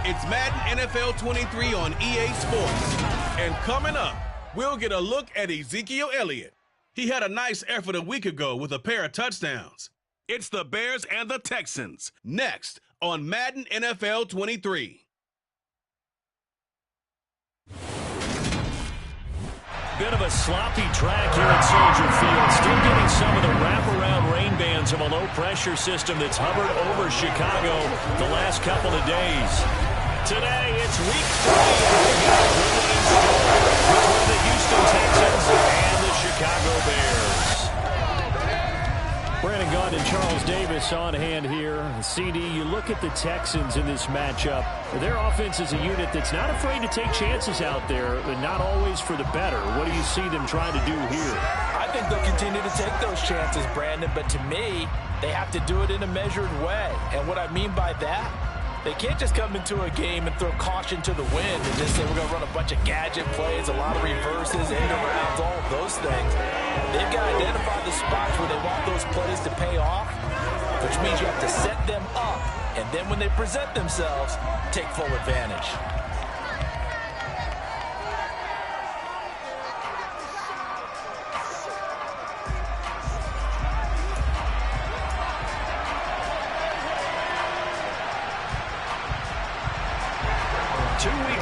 It's Madden NFL 23 on EA Sports. And coming up, we'll get a look at Ezekiel Elliott. He had a nice effort a week ago with a pair of touchdowns. It's the Bears and the Texans, next on Madden NFL 23. Bit of a sloppy track here at Soldier Field. Still getting some of the wraparound rain bands of a low-pressure system that's hovered over Chicago the last couple of days. Today, it's week 3 between the Houston Texans and the Chicago Bears. Brandon Gaudin and Charles Davis on hand here. CD, you look at the Texans in this matchup. Their offense is a unit that's not afraid to take chances out there, but not always for the better. What do you see them trying to do here? I think they'll continue to take those chances, Brandon, but to me, they have to do it in a measured way. And what I mean by that, they can't just come into a game and throw caution to the wind and just say we're going to run a bunch of gadget plays, a lot of reverses, end-arounds, all of those things. They've got to identify the spots where they want those plays to pay off, which means you have to set them up, and then when they present themselves, take full advantage.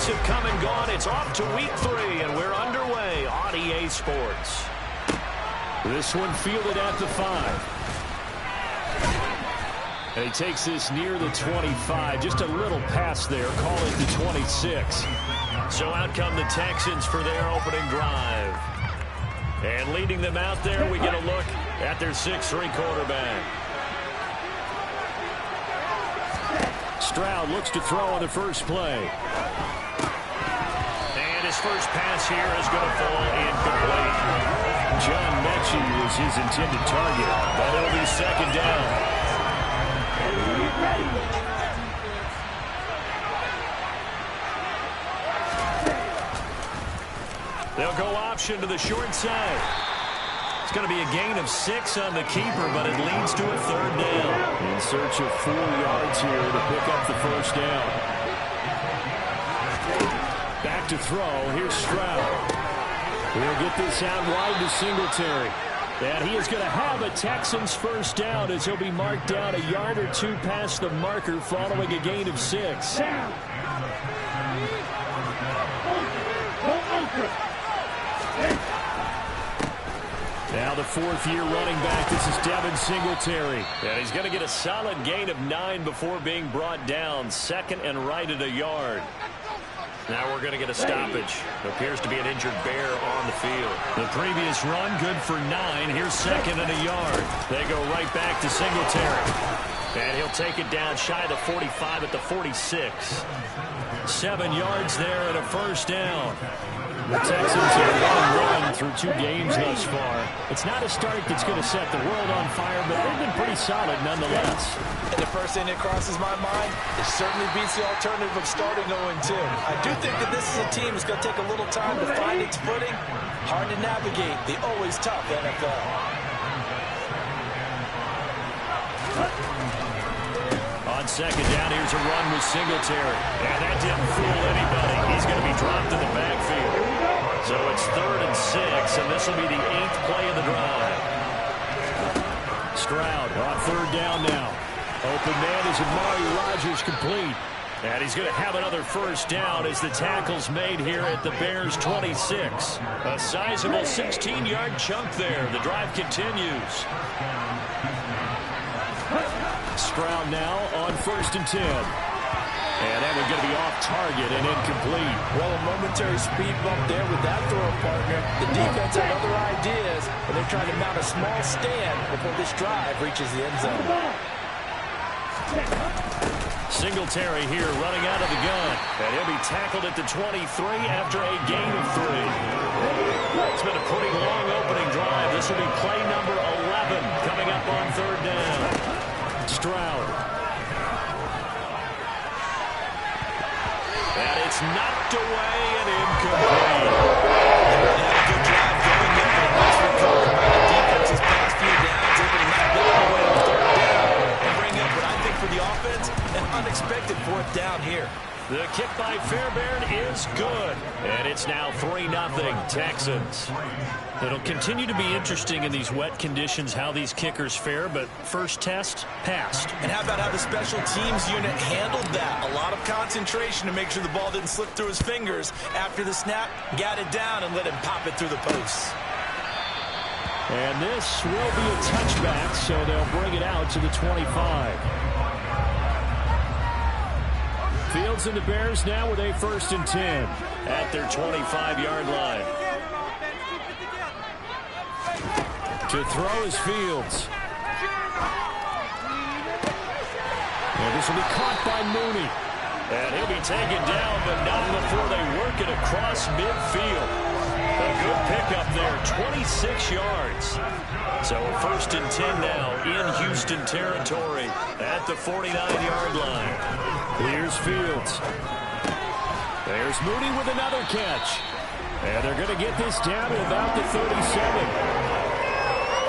Have come and gone. It's off to week 3, and we're underway on EA Sports. This one fielded at the 5. And he takes this near the 25. Just a little pass there. Call it the 26. So out come the Texans for their opening drive. And leading them out there, we get a look at their 6'3 quarterback. Stroud looks to throw on the first play. His first pass here is going to fall incomplete. John Mechie was his intended target, but it'll be second down. They'll go option to the short side. It's going to be a gain of 6 on the keeper, but it leads to a third down. In search of 4 yards here to pick up the first down. Back to throw. Here's Stroud. He'll get this out wide to Singletary. And he is going to have a Texans first down as he'll be marked down a yard or 2 past the marker following a gain of 6. Now the 4th-year running back. This is Devin Singletary. And he's going to get a solid gain of 9 before being brought down. Second and right at a yard. Now we're going to get a stoppage. Appears to be an injured Bear on the field. The previous run good for 9. Here's second and a yard. They go right back to Singletary. And he'll take it down shy of the 45 at the 46. 7 yards there and a first down. The Texans have run through 2 games thus far. It's not a start that's going to set the world on fire, but they've been pretty solid nonetheless. And the first thing that crosses my mind, it certainly beats the alternative of starting 0-2. I do think that this is a team that's going to take a little time to find its footing. Hard to navigate the always tough NFL. On second down, here's a run with Singletary. And that didn't fool anybody. He's going to be dropped in the backfield. So it's 3rd and 6, and this will be the 8th play of the drive. Stroud on 3rd down now. Open man is Amari Rodgers complete. And he's going to have another first down as the tackle's made here at the Bears' 26. A sizable 16-yard chunk there. The drive continues. Stroud now on 1st and 10. And that one's going to be off target and incomplete. Well, a momentary speed bump there with that throw partner. The defense had other ideas, and they're trying to mount a small stand before this drive reaches the end zone. Singletary here running out of the gun. And he'll be tackled at the 23 after a gain of 3. It's been a pretty long opening drive. This will be play number 11 coming up on 3rd down. Stroud. And it's knocked away and incomplete. They really had a good drive going there. And nice recovery by the defense's past few downs. Able to knock that away on 3rd down and bring up what I think for the offense, an unexpected 4th down here. The kick by Fairbairn is good. And it's now 3-0 Texans. It'll continue to be interesting in these wet conditions how these kickers fare, but first test, passed. And how about how the special teams unit handled that? A lot of concentration to make sure the ball didn't slip through his fingers. After the snap, got it down and let him pop it through the posts. And this will be a touchback, so they'll bring it out to the 25. Fields and the Bears now with a 1st and 10 at their 25-yard line. To throw is Fields. And this will be caught by Mooney. And he'll be taken down, but not before they work it across midfield. A good pickup there, 26 yards. So 1st and 10 now in Houston territory at the 49-yard line. Here's Fields. There's Mooney with another catch. And they're going to get this down to about the 37.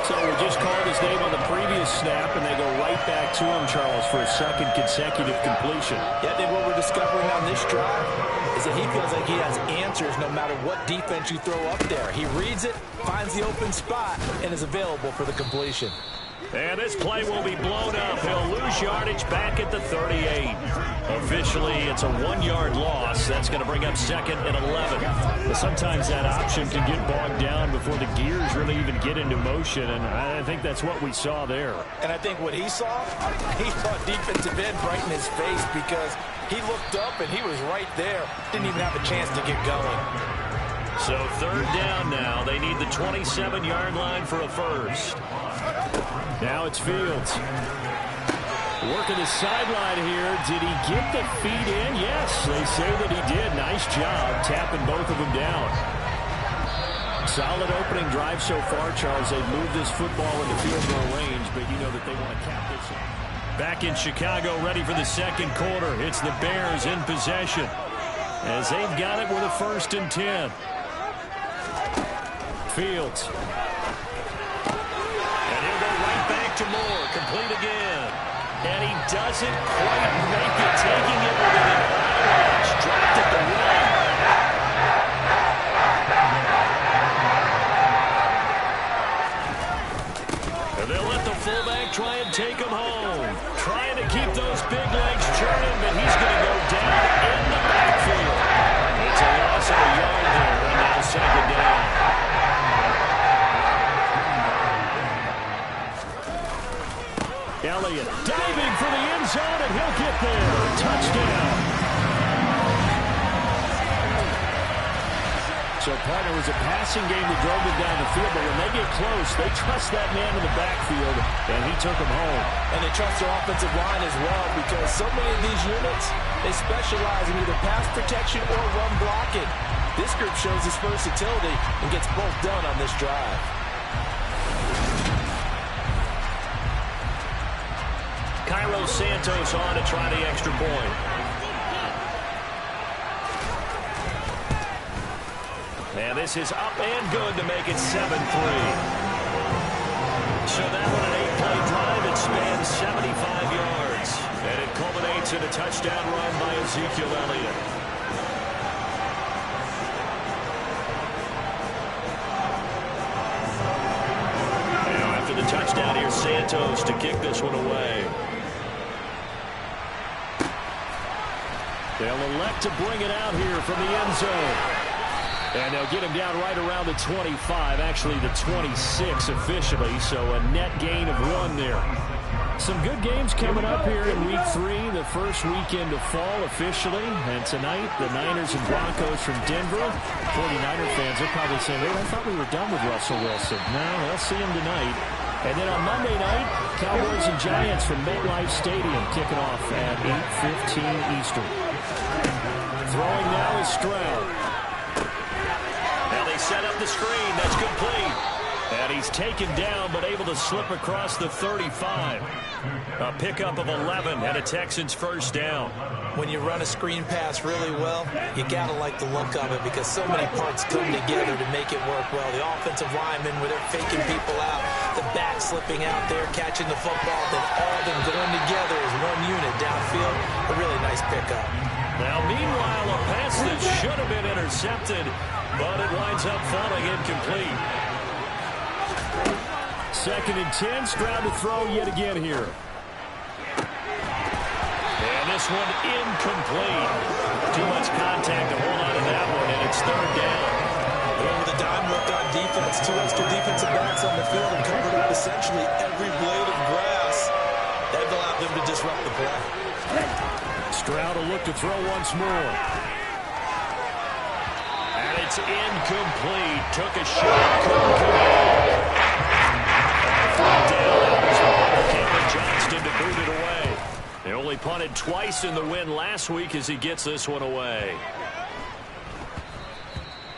So we just called his name on the previous snap, and they go right back to him, Charles, for a 2nd consecutive completion. Yeah, I think what we're discovering on this drive is that he feels like he has answers no matter what defense you throw up there. He reads it, finds the open spot, and is available for the completion. And this play will be blown up. He'll lose yardage back at the 38. Officially, it's a 1-yard loss. That's going to bring up 2nd and 11. But sometimes that option can get bogged down before the gears really even get into motion, and I think that's what we saw there. And I think what he saw defensive end right in his face because he looked up and he was right there. Didn't even have a chance to get going. So 3rd down now. They need the 27-yard line for a first. Now it's Fields. Working the sideline here. Did he get the feet in? Yes, they say that he did. Nice job tapping both of them down. Solid opening drive so far, Charles. They've moved this football into field goal range, but you know that they want to cap this up. Back in Chicago, ready for the 2nd quarter. It's the Bears in possession as they've got it with a 1st and 10. Fields. And he'll go right back to Moore. Complete again. And he doesn't quite make it. Taking it with an eye. Dropped at the one. And they'll let the fullback try and take him home. Trying to keep those big legs churning, but he's going to go down in the backfield. It's a loss of a yard there, and now 2nd down. Elliott diving for the end zone, and he'll get there. Touchdown. So, partner, it was a passing game that drove them down the field, but when they get close, they trust that man in the backfield, and he took him home. And they trust their offensive line as well because so many of these units, they specialize in either pass protection or run blocking. This group shows its versatility and gets both done on this drive. Cairo Santos on to try the extra point. And this is up and good to make it 7-3. So that one an 8-play drive. It spans 75 yards. And it culminates in a touchdown run by Ezekiel Elliott. Now after the touchdown, here's Santos to kick this one away. They'll elect to bring it out here from the end zone. And they'll get him down right around the 25, actually the 26 officially, so a net gain of 1 there. Some good games coming up here in Week 3, the first weekend of fall officially. And tonight, the Niners and Broncos from Denver. 49er fans are probably saying, wait, I thought we were done with Russell Wilson. No, they'll see him tonight. And then on Monday night, Cowboys and Giants from MetLife Stadium kicking off at 8:15 Eastern. Throwing now is Stroud. Now they set up the screen. That's complete. And he's taken down but able to slip across the 35. A pickup of 11 and a Texans first down. When you run a screen pass really well, you got to like the look of it because so many parts come together to make it work well. The offensive linemen, where they're faking people out, the back slipping out there, catching the football, then all of them going together as one unit downfield. A really nice pickup. Now, meanwhile, a pass that should have been intercepted, but it winds up falling incomplete. 2nd and 10, Stroud to throw yet again here. And this one incomplete. Too much contact to hold on to that one, and it's 3rd down. Well, with a dime left on defense, 2 extra defensive backs on the field and covered up essentially every blade of grass. They've allowed them to disrupt the play. Stroud will look to throw once more. And it's incomplete. Took a shot. Couldn't connect. Down. Cameron Johnston to boot it away. They only punted twice in the win last week as he gets this one away.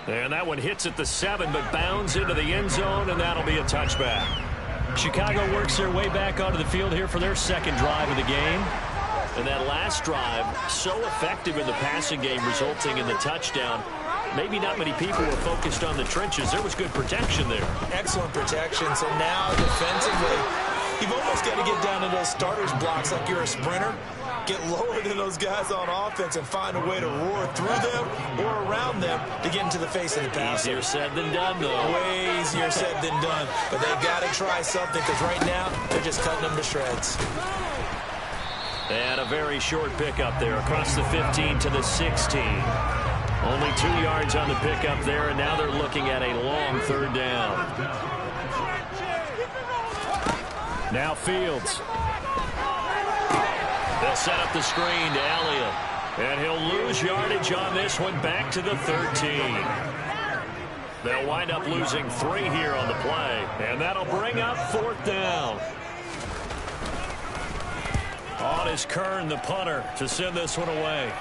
And that one hits at the 7, but bounds into the end zone, and that'll be a touchback. Chicago works their way back onto the field here for their 2nd drive of the game. And that last drive, so effective in the passing game, resulting in the touchdown. Maybe not many people were focused on the trenches. There was good protection there. Excellent protection. So now defensively, you've almost got to get down to those starters blocks like you're a sprinter. Get lower than those guys on offense and find a way to roar through them or around them to get into the face of the passer. Easier said than done, though. Way easier said than done. But they've got to try something because right now they're just cutting them to shreds. And a very short pickup there across the 15 to the 16. Only 2 yards on the pickup there, and now they're looking at a long 3rd down. Now Fields. They'll set up the screen to Elliott. And he'll lose yardage on this one back to the 13. They'll wind up losing 3 here on the play. And that'll bring up 4th down. On is Kern, the punter, to send this one away.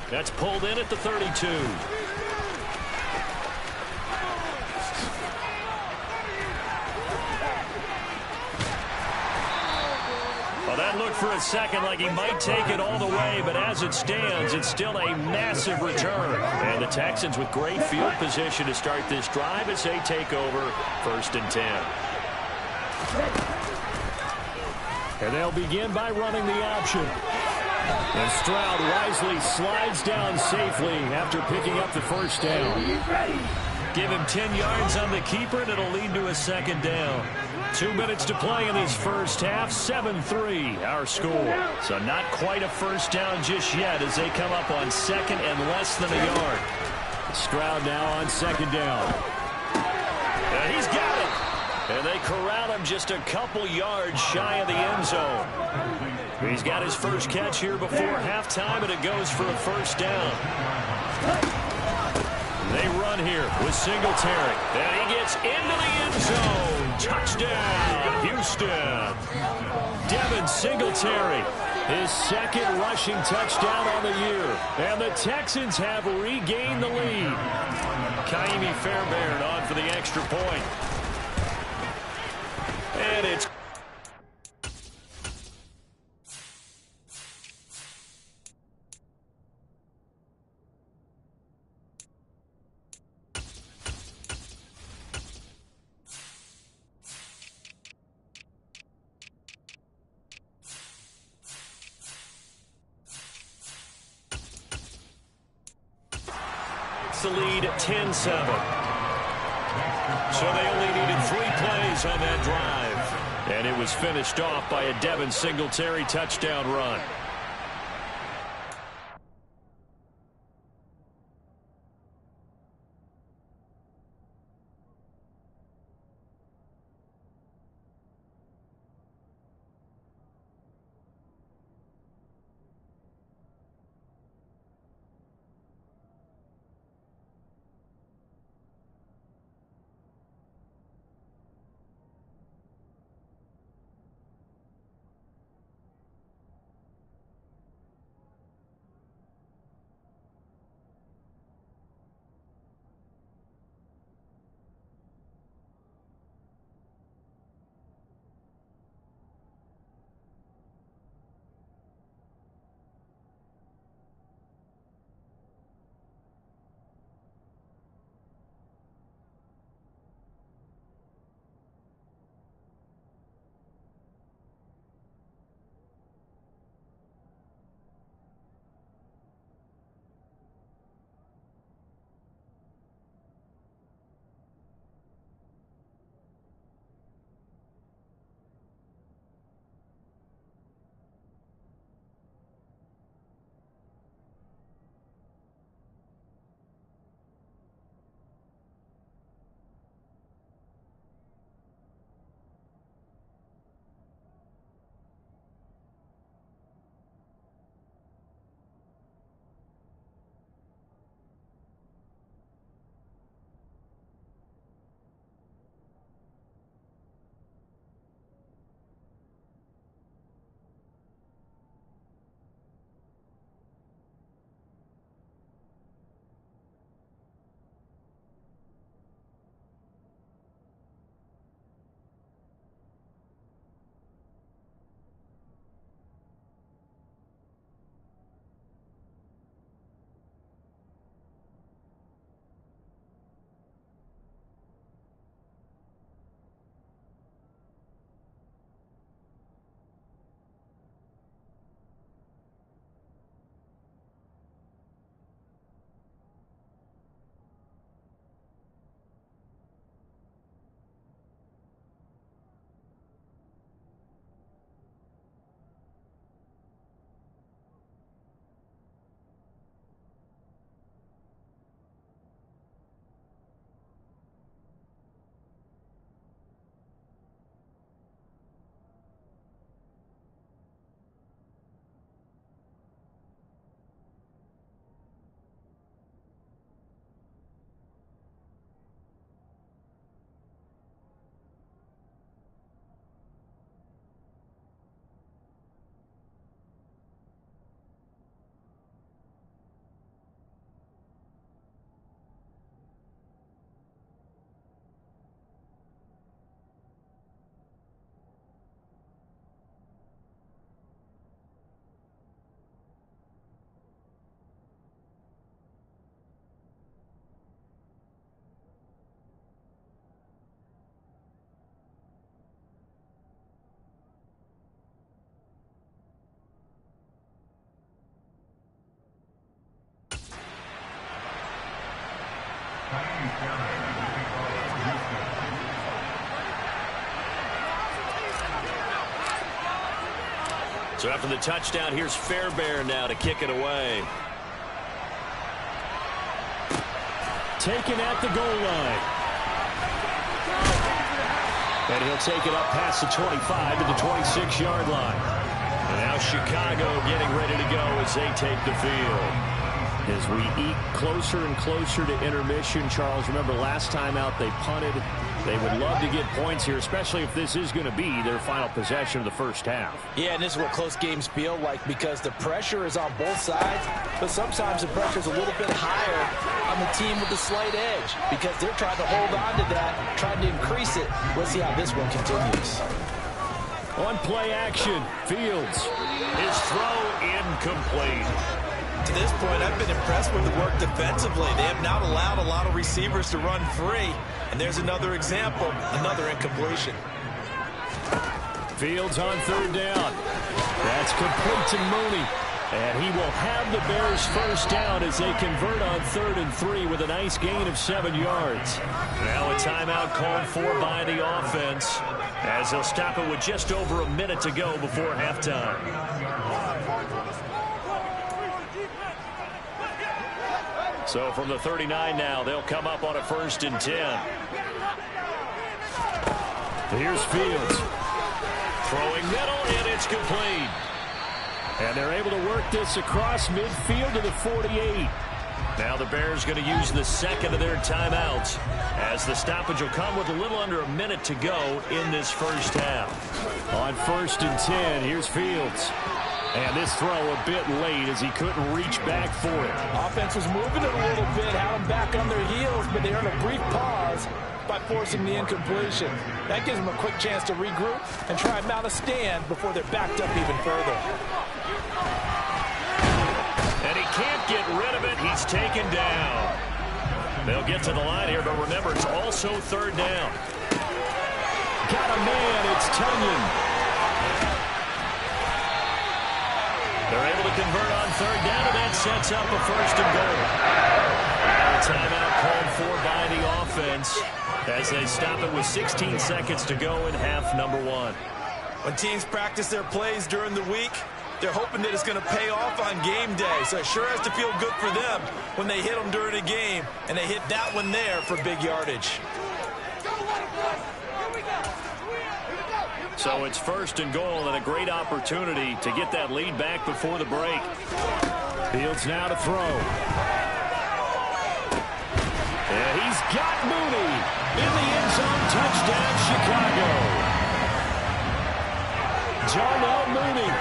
That's pulled in at the 32. Well, that looked for a second like he might take it all the way, but as it stands, it's still a massive return. And the Texans with great field position to start this drive as they take over 1st and 10. And they'll begin by running the option. And Stroud wisely slides down safely after picking up the 1st down. Give him 10 yards on the keeper, and it'll lead to a 2nd down. 2 minutes to play in this first half. 7-3 our score. So not quite a 1st down just yet as they come up on 2nd and less than a yard. Stroud now on 2nd down. And he's got it. And they corral him just a couple yards shy of the end zone. He's got his first catch here before halftime, and it goes for a 1st down. They run here with Singletary. And he gets into the end zone. Touchdown, Houston. Devin Singletary, his 2nd rushing touchdown on the year. And the Texans have regained the lead. Kaimi Fairbairn on for the extra point. And it's the lead 10-7. So they only needed 3 plays on that drive. And it was finished off by a Devin Singletary touchdown run. So after the touchdown, here's Fairbairn now to kick it away. Taken at the goal line. And he'll take it up past the 25 to the 26-yard line. And now Chicago getting ready to go as they take the field. As we eke closer and closer to intermission, Charles, remember last time out they punted. They would love to get points here, especially if this is going to be their final possession of the first half. Yeah, and this is what close games feel like because the pressure is on both sides, but sometimes the pressure is a little bit higher on the team with the slight edge because they're trying to hold on to that, trying to increase it. We'll see how this one continues. On play action, Fields. His throw incomplete. To this point, I've been impressed with the work defensively. They have not allowed a lot of receivers to run free. And there's another example, another incompletion. Fields on third down. That's complete to Mooney. And he will have the Bears first down as they convert on 3rd and 3 with a nice gain of 7 yards. Now a timeout called for by the offense as they'll stop it with just over a minute to go before halftime. So from the 39 now, they'll come up on a 1st and 10. Here's Fields. Throwing middle, and it's complete. And they're able to work this across midfield to the 48. Now the Bears going to use the second of their timeouts as the stoppage will come with a little under a minute to go in this first half. On 1st and 10, here's Fields. And this throw a bit late as he couldn't reach back for it. Offense was moving it a little bit, had them back on their heels, but they earned a brief pause by forcing the incompletion. That gives them a quick chance to regroup and try and mount a stand before they're backed up even further. And he can't get rid of it. He's taken down. They'll get to the line here, but remember, it's also 3rd down. Got a man. It's Tunyon. They're able to convert on 3rd down, and that sets up a 1st and goal. Now a timeout called for by the offense as they stop it with 16 seconds to go in half number 1. When teams practice their plays during the week, they're hoping that it's going to pay off on game day. So it sure has to feel good for them when they hit them during a game, and they hit that one there for big yardage. So it's 1st and goal and a great opportunity to get that lead back before the break. Fields now to throw. And he's got Mooney in the end zone. Touchdown, Chicago. Darnell Mooney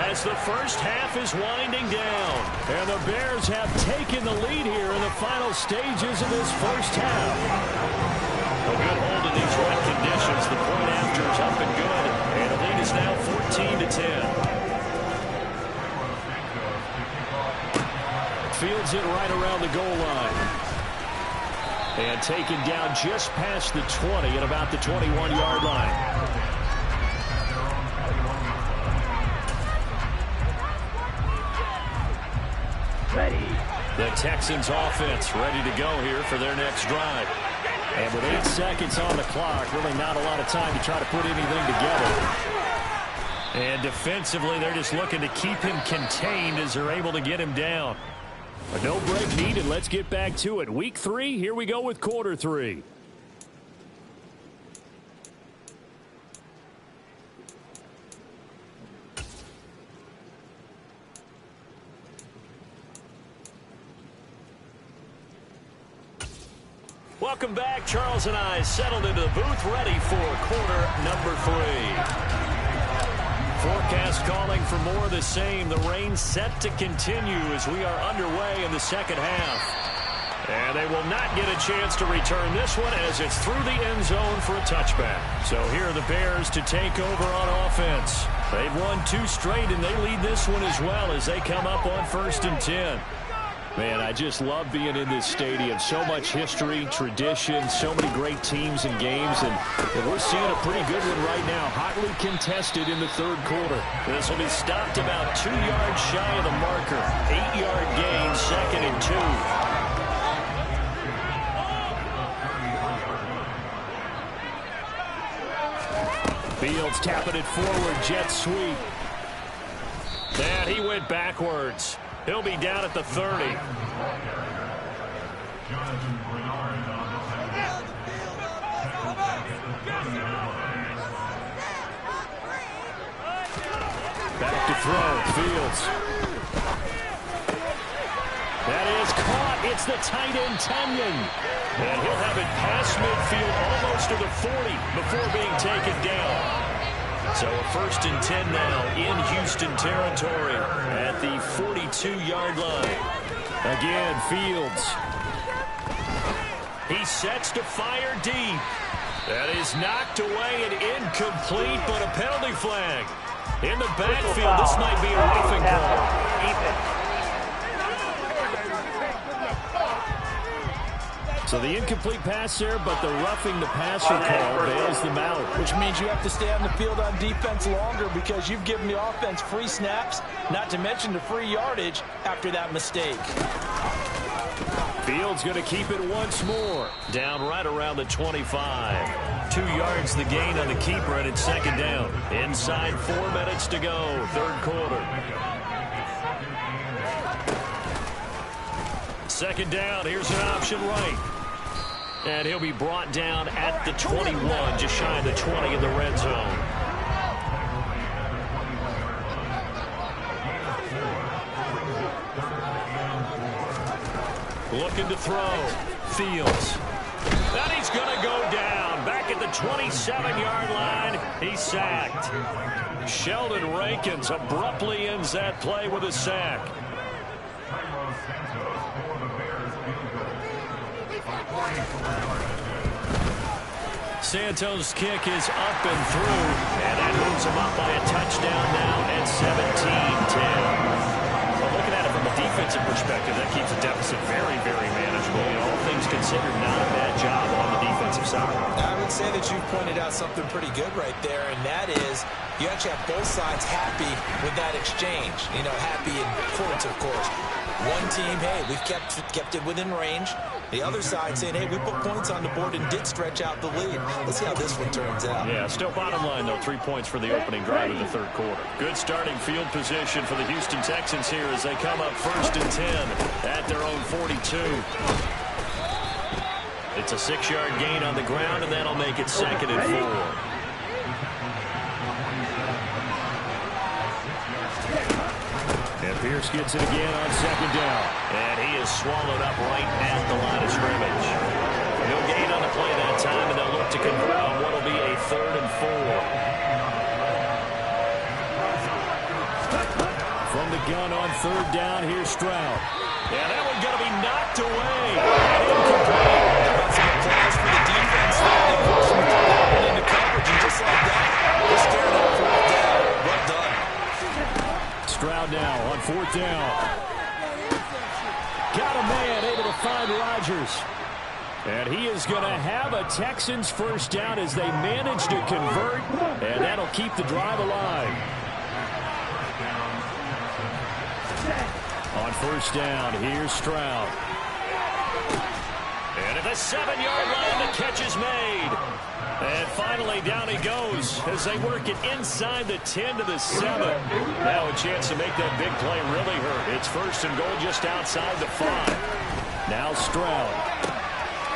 as the first half is winding down. And the Bears have taken the lead here in the final stages of this first half. A good hold in these wet conditions. The point after is up and good. And the lead is now 14-10. Fields it right around the goal line. And taken down just past the 20 at about the 21-yard line. Ready. The Texans offense ready to go here for their next drive. And with 8 seconds on the clock, really not a lot of time to try to put anything together. And defensively, they're just looking to keep him contained as they're able to get him down. A no break needed. Let's get back to it. Week 3, here we go with quarter 3. Welcome back. Charles and I settled into the booth ready for quarter number 3. Forecast calling for more of the same. The rain set to continue as we are underway in the second half. And they will not get a chance to return this one as it's through the end zone for a touchback. So here are the Bears to take over on offense. They've won 2 straight, and they lead this one as well as they come up on 1st and 10. Man, I just love being in this stadium. So much history, tradition, so many great teams and games. And we're seeing a pretty good one right now. Hotly contested in the 3rd quarter. This will be stopped about 2 yards shy of the marker. 8-yard gain, 2nd and 2. Fields tapping it forward, jet sweep. And he went backwards. He'll be down at the 30. Back to throw. Fields. That is caught. It's the tight end, Tunyon. And he'll have it past midfield almost to the 40 before being taken down. So a 1st and 10 now in Houston territory at the 42-yard line. Again, Fields. He sets to fire deep. That is knocked away and incomplete, but a penalty flag. In the backfield, this might be a roughing call. So the incomplete pass there, but the roughing the passer call bails them out. Which means you have to stay on the field on defense longer because you've given the offense free snaps, not to mention the free yardage after that mistake. Fields going to keep it once more. Down right around the 25. 2 yards the gain on the keeper, and it's 2nd down. Inside 4 minutes to go, 3rd quarter. 2nd down, here's an option right. And he'll be brought down at the 21, just shy of the 20 in the red zone. Looking to throw. Fields. And he's going to go down. Back at the 27-yard line. He's sacked. Sheldon Rankins abruptly ends that play with a sack. Santos' kick is up and through, and that moves him up by a touchdown now at 17-10. Well, looking at it from a defensive perspective, that keeps the deficit very, very manageable. All things considered, not a bad job on the defensive side. I would say that you've pointed out something pretty good right there, and that is you actually have both sides happy with that exchange. You know, happy in quotes, of course. One team, hey, we've kept it within range. The other side saying, hey, we put points on the board and did stretch out the lead. Let's see how this one turns out. Yeah, still bottom line, though, 3 points for the opening drive of the 3rd quarter. Good starting field position for the Houston Texans here as they come up 1st and 10 at their own 42. It's a 6-yard gain on the ground, and that'll make it 2nd and 4. And Pierce gets it again on 2nd down. And he is swallowed up right at the line of scrimmage. No gain on the play that time, and they'll look to convert on what will be a 3rd and 4. From the gun on 3rd down, here's Stroud. And that one going to be knocked away. And incomplete. That's some applause for the defense there. They pushed him through that one into coverage, and just like that, they're staring at 4th down. Well done. Stroud now on 4th down. Got a man able to find Rodgers. And he is going to have a Texans 1st down as they manage to convert. And that'll keep the drive alive. On 1st down, here's Stroud. And at the 7-yard line, the catch is made. And finally, down he goes as they work it inside the 10 to the 7. Now a chance to make that big play really hurt. It's 1st and goal just outside the 5. Now Stroud.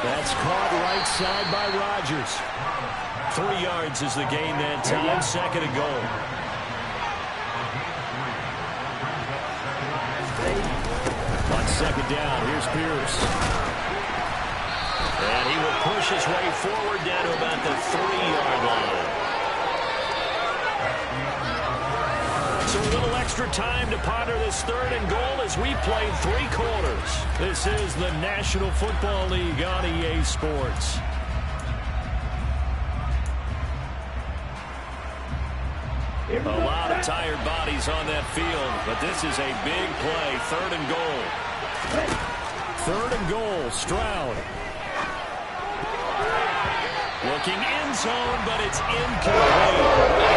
That's caught right side by Rodgers. 3 yards is the gain that time. 2nd and goal. On 2nd down, here's Pierce. And he will push his way forward down to about the 3-yard line. So a little extra time to ponder this 3rd and goal as we played 3 quarters. This is the National Football League on EA Sports. A lot of tired bodies on that field, but this is a big play. 3rd and goal. 3rd and goal, Stroud. Looking end zone, but it's incomplete.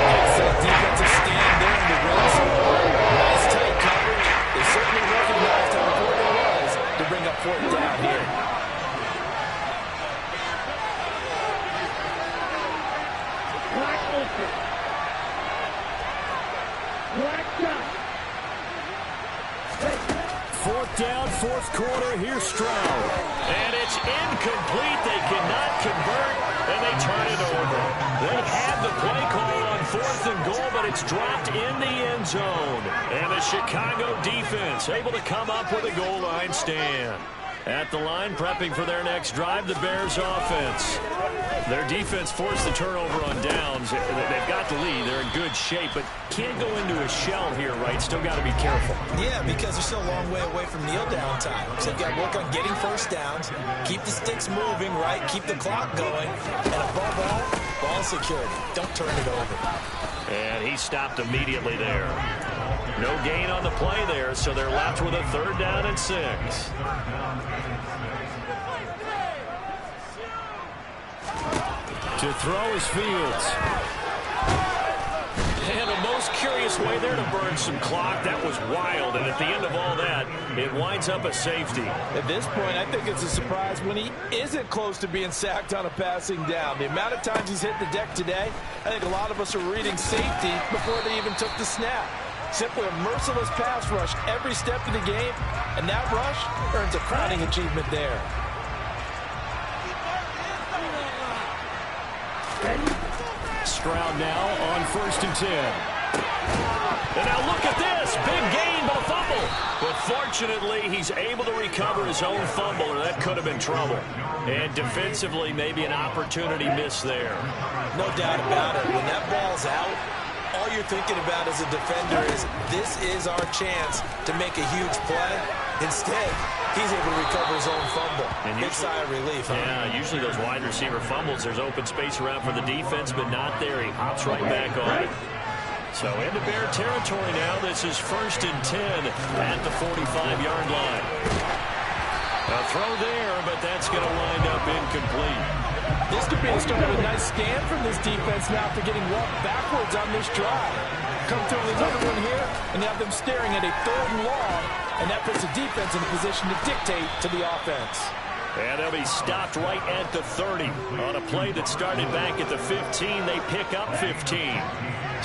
Excellent defensive stand there in the red zone. Nice tight coverage. They certainly recognized how important it was to bring up 4th down here. 4th down, 4th quarter. Here's Stroud. And it's incomplete. They cannot convert, and they turn it over. They had the play call on 4th and goal, but it's dropped in the end zone. And the Chicago defense able to come up with a goal line stand. At the line, prepping for their next drive, the Bears offense. Their defense forced the turnover on downs. They've got the lead. They're in good shape, but can't go into a shell here, right? Still got to be careful. Yeah, because they're still a long way away from kneel down time. So they've got to work on getting first downs, keep the sticks moving, right? Keep the clock going, and above all, ball security. Don't turn it over. And he stopped immediately there. No gain on the play there, so they're left with a 3rd down and 6. To throw is Fields. And a most curious way there to burn some clock. That was wild, and at the end of all that, it winds up a safety. At this point, I think it's a surprise when he isn't close to being sacked on a passing down. The amount of times he's hit the deck today, I think a lot of us are reading safety before they even took the snap. Simply a merciless pass rush every step of the game, and that rush earns a crowning achievement there. Stroud now on 1st and 10. And now look at this. Big gain, but a fumble. But fortunately, he's able to recover his own fumble, or that could have been trouble. And defensively, maybe an opportunity missed there. No doubt about it. When that ball's out, all you're thinking about as a defender is this is our chance to make a huge play. Instead, he's able to recover his own fumble. And big sigh of relief. Huh? Yeah, usually those wide receiver fumbles, there's open space around for the defense, but not there. He hops right back on it. So into Bear territory now. This is 1st and 10 at the 45-yard line. A throw there, but that's going to wind up incomplete. This could be the start of a nice scan from this defense now after getting walked backwards on this drive. Come through with another one here, and you have them staring at a 3rd and long, and that puts the defense in a position to dictate to the offense. And they'll be stopped right at the 30. On a play that started back at the 15, they pick up 15.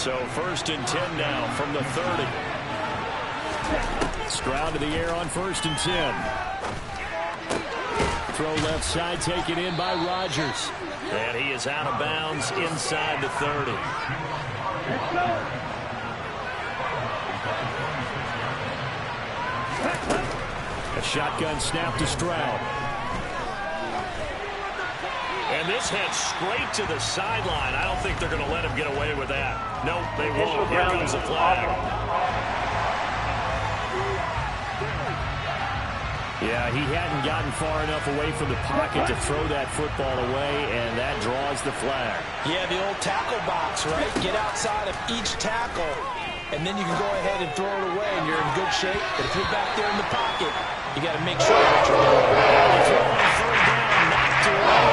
So 1st and 10 now from the 30. Stroud to the air on 1st and 10. Throw left side, taken in by Rodgers. And he is out of bounds inside the 30. A shotgun snap to Stroud. And this heads straight to the sideline. I don't think they're going to let him get away with that. Nope, they won't. Here comes the flag. Yeah, he hadn't gotten far enough away from the pocket to throw that football away, and that draws the flag. Yeah, the old tackle box, right? Get outside of each tackle, and then you can go ahead and throw it away, and you're in good shape. But if you're back there in the pocket, you got to make sure what you're doing. The throw on 3rd down, knocked away.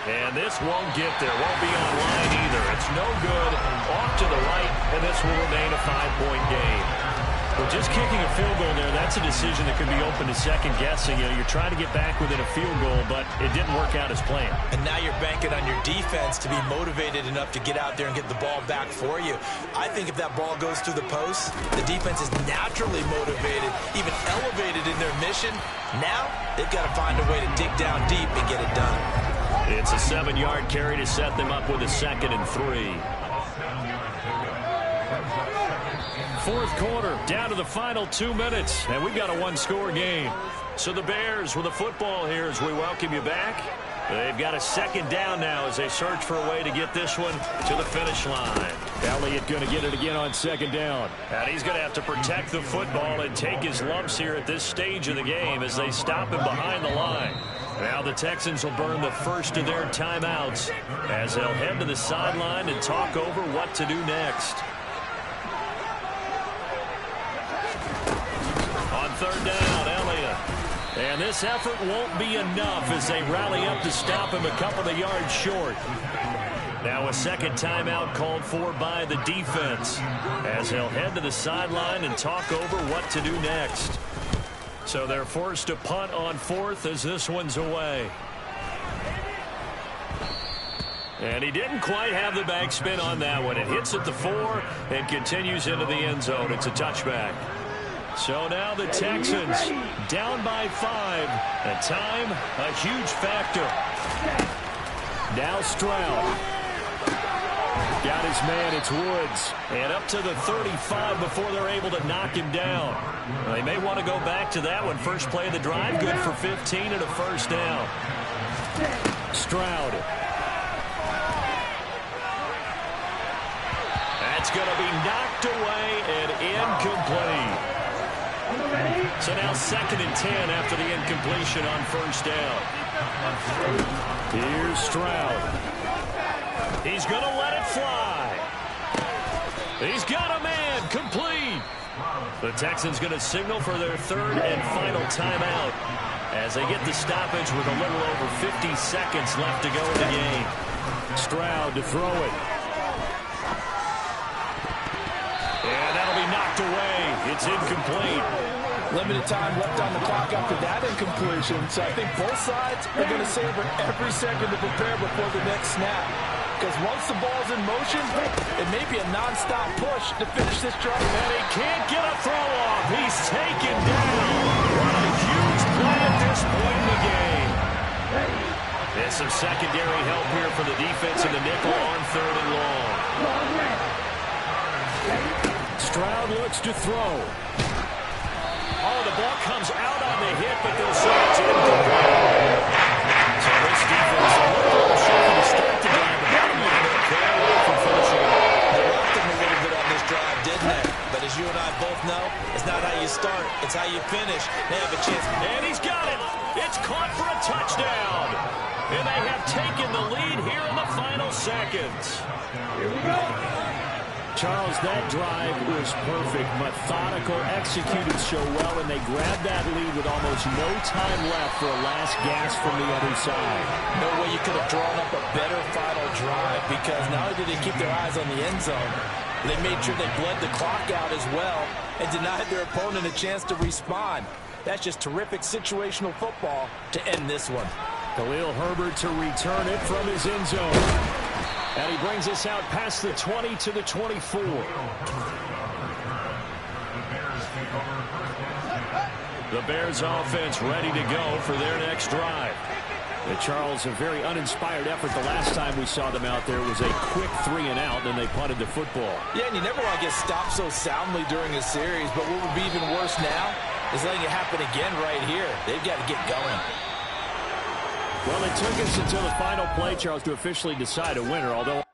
And this won't get there. Won't be online either. It's no good. Off to the right, and this will remain a 5-point game. But just kicking a field goal there, that's a decision that could be open to second guessing. You know, you're trying to get back within a field goal, but it didn't work out as planned. And now you're banking on your defense to be motivated enough to get out there and get the ball back for you. I think if that ball goes through the post, the defense is naturally motivated, even elevated in their mission. Now they've got to find a way to dig down deep and get it done. It's a 7-yard carry to set them up with a 2nd and 3. 4th quarter, down to the final 2 minutes, and we've got a 1-score game. So the Bears with the football here as we welcome you back. They've got a 2nd down now as they search for a way to get this one to the finish line. Elliott going to get it again on 2nd down. And he's going to have to protect the football and take his lumps here at this stage of the game as they stop him behind the line. Now the Texans will burn the first of their timeouts as they'll head to the sideline and talk over what to do next. On 3rd down, Elliott. And this effort won't be enough as they rally up to stop him a couple of yards short. Now a 2nd timeout called for by the defense as they'll head to the sideline and talk over what to do next. So they're forced to punt on 4th as this one's away. And he didn't quite have the backspin on that one. It hits at the 4 and continues into the end zone. It's a touchback. So now the Texans down by 5. And time, a huge factor. Now Stroud. Got his man, it's Woods. And up to the 35 before they're able to knock him down. They may want to go back to that one. First play of the drive, good for 15 and a first down. Stroud. That's going to be knocked away and incomplete. So now 2nd and 10 after the incompletion on first down. Here's Stroud. He's going to let it fly. He's got a man, complete. The Texans going to signal for their 3rd and final timeout as they get the stoppage with a little over 50 seconds left to go in the game. Stroud to throw it. And that'll be knocked away. It's incomplete. Limited time left on the clock after that incompletion, so I think both sides are going to savor every second to prepare before the next snap. Because once the ball's in motion, it may be a non-stop push to finish this drive. And he can't get a throw off. He's taken down. What a huge play at this point in the game. There's some secondary help here for the defense in the nickel on 3rd and long. Stroud looks to throw. Oh, the ball comes out on the hit, but they'll say it's incomplete. So this defense a little shaky to start the drive, but that'll be okay from finishing it off. They rocked him a little bit on this drive, didn't they? But as you and I both know, it's not how you start, it's how you finish. They have a chance. And he's got it. It's caught for a touchdown. And they have taken the lead here in the final seconds. Here we go. Charles, that drive was perfect, methodical, executed so well, and they grabbed that lead with almost no time left for a last gasp from the other side. No way you could have drawn up a better final drive, because not only did they keep their eyes on the end zone, they made sure they bled the clock out as well and denied their opponent a chance to respond. That's just terrific situational football to end this one. Khalil Herbert to return it from his end zone. And he brings us out past the 20 to the 24. The Bears offense ready to go for their next drive. Charles, a very uninspired effort. The last time we saw them out there was a quick 3 and out, and they punted the football. Yeah, and you never want to get stopped so soundly during a series, but what would be even worse now is letting it happen again right here. They've got to get going. Well, it took us until the final play, Charles, to officially decide a winner, although